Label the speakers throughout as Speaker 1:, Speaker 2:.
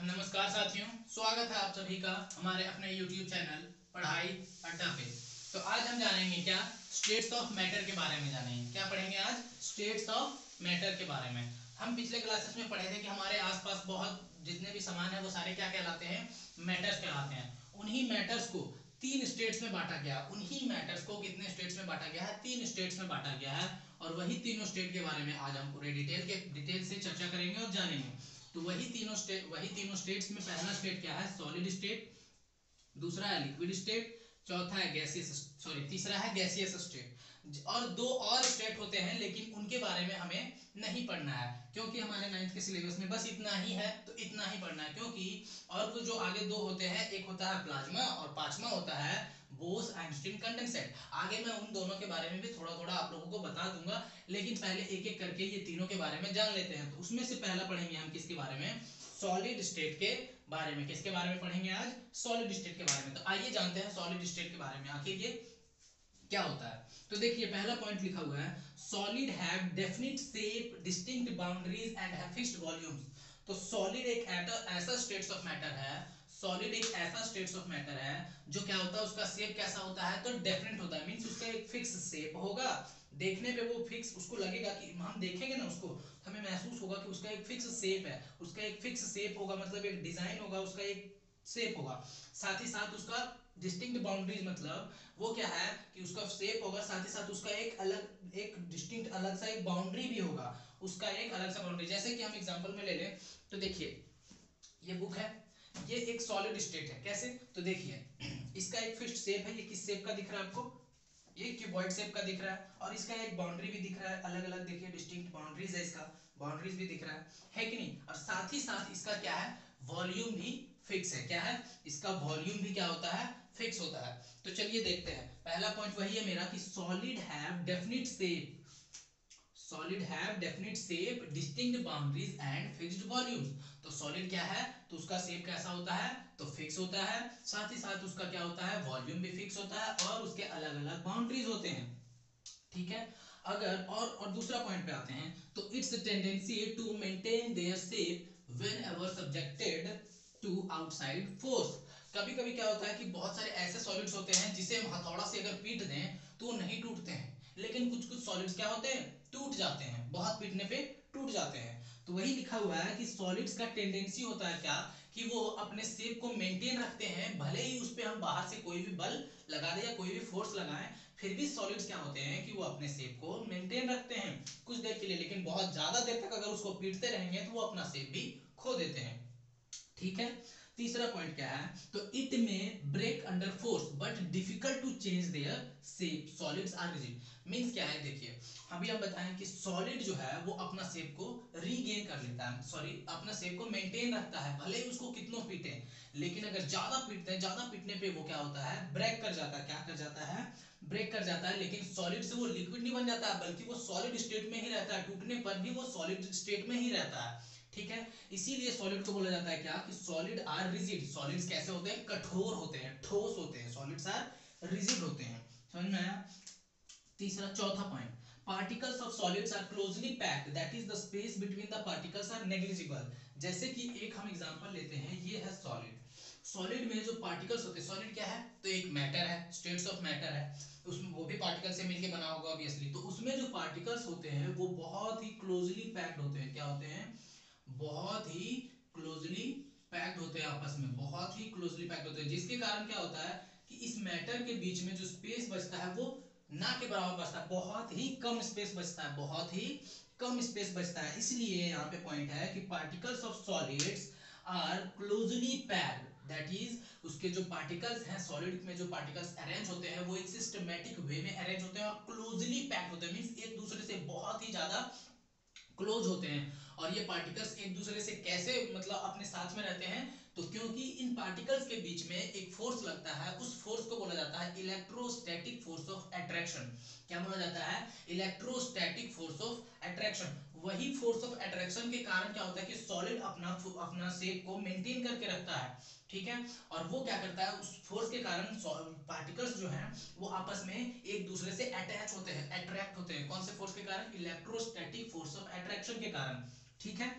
Speaker 1: नमस्कार साथियों, स्वागत है आप सभी का हमारे अपने YouTube चैनल पढ़ाई अड्डा पे। तो आज हम जानेंगे क्या स्टेट्स ऑफ मैटर के बारे में जानेंगे। क्या पढ़ेंगे आज? स्टेट्स ऑफ मैटर के बारे में। हम पिछले क्लासेस में पढ़े थे कि हमारे आसपास बहुत जितने भी सामान है वो सारे क्या कहलाते हैं? मैटर्स कहलाते हैं। उन्हीं मैटर्स को तीन स्टेट्स में बांटा गया। उन्हीं मैटर्स को कितने स्टेट्स में बांटा गया है? तीन स्टेट्स में बांटा गया है। और वही तीनों स्टेट के बारे में आज हम पूरे डिटेल से चर्चा करेंगे और जानेंगे। तो वही तीनों स्टेट्स में पहला स्टेट क्या है? सॉलिड स्टेट, दूसरा है लिक्विड स्टेट, चौथा है तीसरा है गैसियस स्टेट। और दो और स्टेट होते हैं लेकिन उनके बारे में हमें नहीं पढ़ना है, क्योंकि हमारे 9th के सिलेबस में बस इतना ही है, तो इतना ही पढ़ना है। क्योंकि और तो जो आगे दो होते हैं, एक होता है प्लाज्मा और पांचवा होता है बोस-आइंस्टीन कंडेंसेट। आगे मैं उन दोनों के बारे में भी थोड़ा थोड़ा आप लोगों को बता दूंगा, लेकिन पहले एक एक करके ये तीनों के बारे में जान लेते हैं। तो उसमें से पहला पढ़ेंगे हम किसके बारे में? सॉलिड स्टेट के बारे में। किसके बारे में पढ़ेंगे आज? सॉलिड स्टेट के बारे में। तो आइए जानते हैं सॉलिड स्टेट के बारे में आखिर ये क्या होता है। तो देखिए पहला पॉइंट लिखा हुआ है, solid have definite shape, distinct boundaries and have fixed volumes. तो सॉलिड एक ऐसा स्टेट्स ऑफ मैटर है, सॉलिड एक ऐसा स्टेट्स ऑफ मैटर है जो क्या होता है, उसका शेप कैसा होता है? तो डेफिनेट होता है। मींस उसका एक फिक्स शेप होगा, देखने पे वो फिक्स, उसको लगेगा कि हम देखेंगे ना उसको, हमें महसूस होगा कि उसका एक फिक्स शेप है। उसका एक फिक्स शेप होगा मतलब एक डिजाइन होगा, उसका एक शेप होगा। साथ ही साथ उसका डिस्टिंक्ट बाउंड्रीज मतलब वो क्या है कि उसका शेप होगा, साथ ही साथ उसका एक डिस्टिंक्ट अलग सा एक बाउंड्री भी होगा, उसका एक अलग सा बाउंड्री। जैसे कि हम एग्जांपल में ले लें तो देखिए ये बुक है, ये एक सॉलिड स्टेट है। कैसे? तो देखिए इसका एक फिक्स्ड शेप है। ये किस शेप का दिख रहा है आपको? ये क्यूबॉइड शेप का दिख रहा है। और इसका एक बाउंड्री भी दिख रहा है, अलग अलग देखिए डिस्टिंक्ट बाउंड्रीज है, इसका बाउंड्रीज भी दिख रहा है कि नहीं? और साथ ही साथ इसका क्या है? वॉल्यूम भी फिक्स है। क्या है? इसका वॉल्यूम भी क्या होता है? फिक्स होता है। तो चलिए देखते हैं। पहला पॉइंट वही है मेरा कि solid have definite shape, solid have definite shape, distinct boundaries and fixed volumes. तो सॉलिड क्या है? तो उसका शेप कैसा होता है? तो फिक्स होता है। साथ ही साथ उसका क्या होता है? वॉल्यूम भी फिक्स होता है और उसके अलग अलग बाउंड्रीज होते हैं। ठीक है। अगर और दूसरा पॉइंट पे आते हैं तो its tendency to maintain their shape whenever subjected to outside force. कभी कभी क्या होता है कि बहुत सारे ऐसे सॉलिड्स होते हैं जिसे हम हथौड़ा से अगर पीट दें तो वो नहीं टूटते हैं, लेकिन कुछ कुछ सॉलिड्स क्या होते हैं? टूट जाते हैं, बहुत पीटने पे टूट जाते हैं। तो वही लिखा हुआ है कि सॉलिड्स का टेंडेंसी होता है क्या कि वो अपने शेप को मेंटेन रखते हैं, भले ही उस पे हम बाहर से कोई भी बल लगा दे या कोई भी फोर्स लगाएं, फिर भी सॉलिड्स क्या होते हैं कि वो अपने शेप को मेंटेन रखते हैं कुछ देर के लिए, लेकिन बहुत ज्यादा देर तक अगर उसको पीटते रहेंगे तो वो अपना शेप भी खो देते हैं। ठीक है। तीसरा पॉइंट क्या है? तो it may break under force but difficult to change their shape, solids are rigid. Means क्या है? देखिए अभी हम बताएं कि सॉलिड जो है वो अपना शेप को रीगेन कर लेता है, अपना शेप को मेंटेन रखता है, भले ही उसको कितनों पीटे, लेकिन अगर ज्यादा पीटते हैं, ज्यादा पीटने पे वो क्या होता है? ब्रेक कर जाता है। क्या कर जाता है? ब्रेक कर जाता है। लेकिन सॉलिड से वो लिक्विड नहीं बन जाता है, बल्कि वो सॉलिड स्टेट में ही रहता है, टूटने पर भी वो सॉलिड स्टेट में ही रहता है। ठीक है। इसीलिए सॉलिड को बोला जाता है क्या कि सॉलिड आर रिजिड। सॉलिड्स कैसे होते हैं? कठोर होते हैं, ठोस होते हैं। सॉलिड्स आर रिजिड होते हैं। समझ में आया? चौथा point, particles of solids are closely packed, that is the space between the particles are negligible. जैसे कि एक हम एग्जांपल लेते हैं, ये है सॉलिड। सॉलिड में जो पार्टिकल्स होते हैं, सॉलिड क्या है? तो एक मैटर है, स्टेट्स ऑफ मैटर है, उसमें वो भी पार्टिकल से मिलके बना होगा ऑब्वियसली। तो उसमें जो पार्टिकल्स होते हैं वो बहुत ही क्लोजली पैक्ड होते हैं। क्या होते हैं? बहुत ही क्लोजली पैक्ड होते हैं, आपस में बहुत ही क्लोजली पैक्ड होते हैं, जिसके कारण क्या होता है कि इस मैटर के बीच में जो स्पेस बचता है वो ना के बराबर बचता है, बहुत ही कम स्पेस बचता है, बहुत ही कम स्पेस बचता है। इसलिए यहाँ पे पॉइंट है कि particles of solids are closely packed, that is उसके जो पार्टिकल्स हैं, सॉलिड में जो पार्टिकल्स अरेंज होते हैं वो एक सिस्टमैटिक वे में अरेंज होते हैं और क्लोजली पैक्ड होते हैं। मींस एक दूसरे से बहुत ही ज्यादा क्लोज होते हैं। और ये पार्टिकल्स एक दूसरे से कैसे मतलब अपने साथ में रहते हैं? तो क्योंकि इन पार्टिकल्स के बीच में एक फोर्स लगता है, उस फोर्स को बोला जाता है इलेक्ट्रोस्टैटिक फोर्स ऑफ अट्रैक्शन। क्या बोला जाता है? Electrostatic force of attraction. वही फोर्स ऑफ अट्रैक्शन के कारण क्या होता है कि सॉलिड अपना अपना शेप को मेंटेन करके रखता है। ठीक है। और वो क्या करता है? उस फोर्स के कारण पार्टिकल्स जो हैं वो आपस में एक दूसरे से अटैच होते हैं, अट्रैक्ट होते हैं। कौन से फोर्स के कारण? इलेक्ट्रोस्टैटिक फोर्स ऑफ अट्रैक्शन के कारण। ठीक है।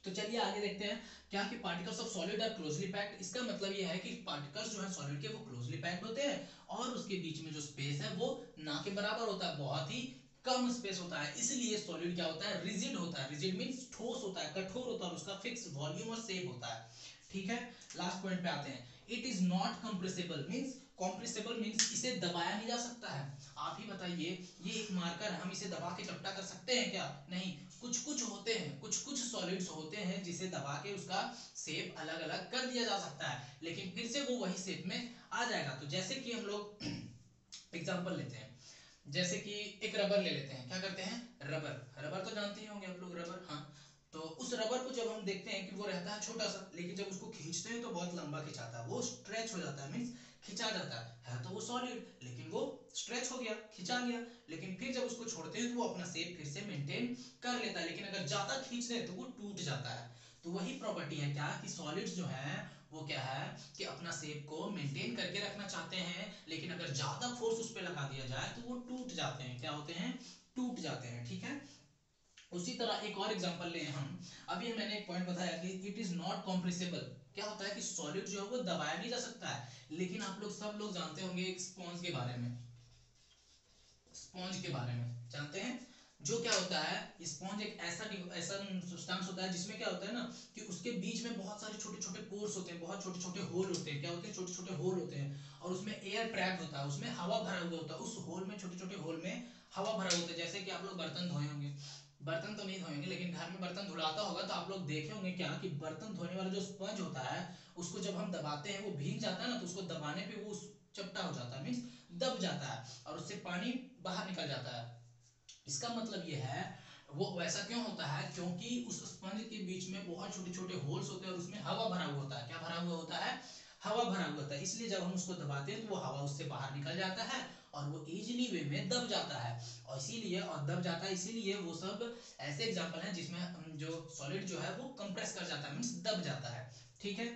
Speaker 1: तो चलिए आगे देखते हैं क्या कि particles of solid are closely packed. इसका मतलब ये है कि पार्टिकल्स जो है सॉलिड के वो क्लोजली पैक्ड होते हैं और उसके बीच में जो स्पेस है वो ना के बराबर होता है, बहुत ही कम स्पेस होता है। इसलिए सॉलिड क्या होता है, रिजिड होता है। रिजिड मींस ठोस होता है, कठोर होता है और उसका फिक्स वॉल्यूम और शेप होता है। ठीक है, लास्ट पॉइंट पे आते हैं। It is not compressible means, compressible means इसे दबाया नहीं जा सकता है। आप ही बताइए, ये एक मार्कर है, हम इसे दबा के चपटा कर सकते हैं क्या? नहीं। कुछ कुछ होते हैं, कुछ कुछ सॉलिड्स होते हैं जिसे दबा के उसका शेप अलग अलग कर दिया जा सकता है, लेकिन फिर से वो वही शेप में आ जाएगा। तो जैसे कि हम लोग एग्जांपल लेते हैं, जैसे कि एक रबर ले लेते हैं। क्या करते हैं, रबर, रबर तो जानते ही होंगे आप लोग, रबर। हाँ, तो उस रबर को जब हम देखते हैं कि वो रहता है छोटा सा, लेकिन जब उसको खींचते हैं तो बहुत लंबा खिंचाता है, वो स्ट्रेच हो जाता है, मींस खिंचा जाता है तो वो सॉलिड, लेकिन वो स्ट्रेच हो गया, खिंचा गया। लेकिन फिर जब उसको छोड़ते हैं तो वो अपना शेप फिर से मेंटेन कर लेता है, लेकिन अगर ज्यादा खींच दे तो वो टूट जाता है। तो वही प्रॉपर्टी है क्या कि सॉलिड्स जो है वो क्या है कि अपना शेप को मेंटेन करके रखना चाहते हैं, लेकिन अगर ज्यादा फोर्स उस पर लगा दिया जाए तो वो टूट जाते हैं। क्या होते हैं, टूट जाते हैं। ठीक है, उसी तरह एक और एग्जांपल लें हम। अभी मैंने एक पॉइंट बताया कि इट इज नॉट कॉम्प्रेसिबल। क्या होता है कि सॉलिड जो है वो दबाया नहीं जा सकता है, लेकिन आप लोग सब लोग जानते होंगे एक स्पॉन्ज के बारे में। स्पॉन्ज के बारे में जानते हैं, जो क्या होता है, स्पॉन्ज एक ऐसा ऐसा सब्सटेंस होता है जिसमें क्या होता है ना कि उसके बीच में बहुत सारे छोटे छोटे पोर्स होते हैं, बहुत छोटे छोटे होल होते हैं। क्या होते हैं, छोटे छोटे होल होते हैं और उसमें एयर ट्रैप्ड होता है, उसमें हवा भरा हुआ होता है। उस होल में, छोटे छोटे होल में हवा भरा होता है। जैसे कि आप लोग बर्तन धोए होंगे, बर्तन तो नहीं धोएंगे लेकिन घर में बर्तन धुलाता होगा तो आप लोग देखे होंगे क्या कि बर्तन धोने वाला जो स्पंज होता है उसको जब हम दबाते हैं वो भीग जाता है ना, तो उसको दबाने पे वो चपटा हो जाता है, मीन्स दब जाता है और उससे पानी बाहर निकल जाता है। इसका मतलब ये है, वो वैसा क्यों होता है, क्योंकि उस स्पंज के बीच में बहुत छोटे छोटे होल्स होते हैं और उसमें हवा भरा हुआ होता है। क्या भरा हुआ होता है, हवा भरा हुआ होता है। इसलिए जब हम उसको दबाते हैं तो वो हवा उससे बाहर निकल जाता है और वो इजीली वे में दब जाता है। और इसीलिए, और दब जाता है इसीलिए वो सब ऐसे एग्जांपल हैं जिसमें जो सॉलिड जो है वो कंप्रेस कर जाता है, मींस दब जाता है। ठीक है,